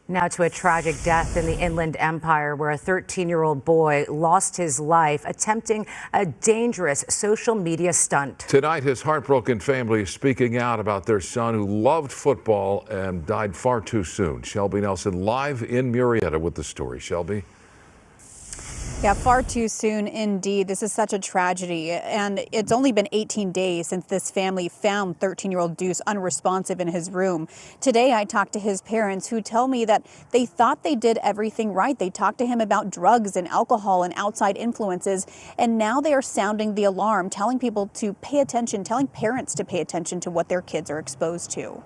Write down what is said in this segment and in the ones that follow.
Now to a tragic death in the Inland Empire where a 13-year-old boy lost his life attempting a dangerous social media stunt. Tonight, his heartbroken family is speaking out about their son who loved football and died far too soon. Shelby Nelson live in Murrieta with the story. Shelby? Yeah, far too soon indeed. This is such a tragedy. And it's only been 18 days since this family found 13-year-old Deuce unresponsive in his room. Today, I talked to his parents who tell me that they thought they did everything right. They talked to him about drugs and alcohol and outside influences. And now they are sounding the alarm, telling people to pay attention, telling parents to pay attention to what their kids are exposed to.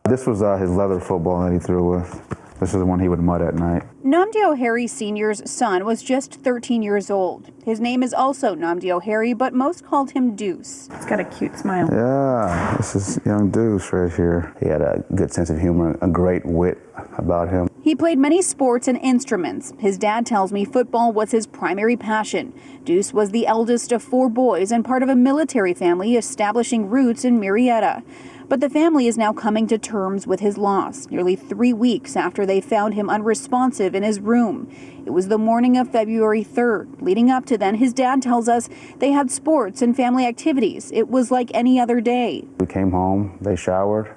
This was his leather football that he threw with. This is the one he would mud at night. Nnamdi Ohere Sr.'s son was just 13 years old. His name is also Nnamdi Ohere, but most called him Deuce. He's got a cute smile. Yeah, this is young Deuce right here. He had a good sense of humor, a great wit about him. He played many sports and instruments. His dad tells me football was his primary passion. Deuce was the eldest of 4 boys and part of a military family establishing roots in Murrieta. But the family is now coming to terms with his loss, nearly 3 weeks after they found him unresponsive in his room. It was the morning of February 3rd. Leading up to then, his dad tells us they had sports and family activities. It was like any other day. We came home, they showered.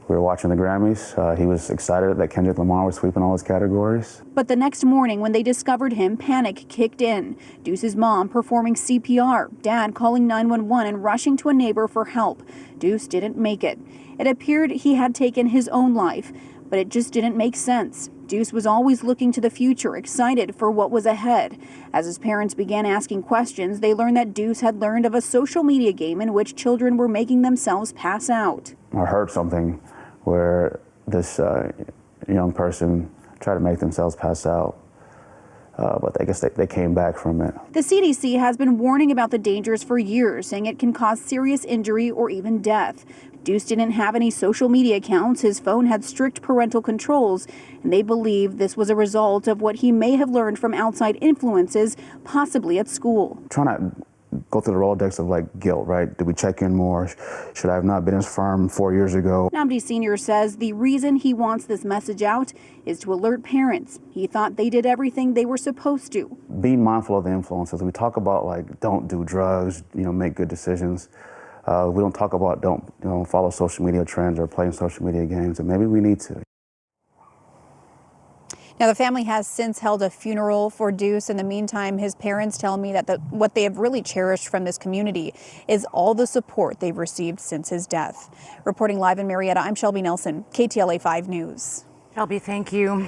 We were watching the Grammys. He was excited that Kendrick Lamar was sweeping all his categories. But the next morning when they discovered him, panic kicked in. Deuce's mom performing CPR, dad calling 911 and rushing to a neighbor for help. Deuce didn't make it. It appeared he had taken his own life, but it just didn't make sense. Deuce was always looking to the future, excited for what was ahead. As his parents began asking questions, they learned that Deuce had learned of a social media game in which children were making themselves pass out. I heard something where this young person tried to make themselves pass out. But I guess they came back from it. The CDC has been warning about the dangers for years, saying it can cause serious injury or even death. Deuce didn't have any social media accounts. His phone had strict parental controls, and they believe this was a result of what he may have learned from outside influences, possibly at school. Trying to go through the Rolodex of like guilt, right? Did we check in more? Should I have not been as firm 4 years ago? Nnamdi Sr. says the reason he wants this message out is to alert parents. He thought they did everything they were supposed to. Being mindful of the influences. We talk about like don't do drugs, make good decisions. We don't talk about don't follow social media trends or playing social media games, and maybe we need to. Now, the family has since held a funeral for Deuce. In the meantime, his parents tell me that what they have really cherished from this community is all the support they've received since his death. Reporting live in Murrieta, I'm Shelby Nelson, KTLA 5 News. Shelby, thank you.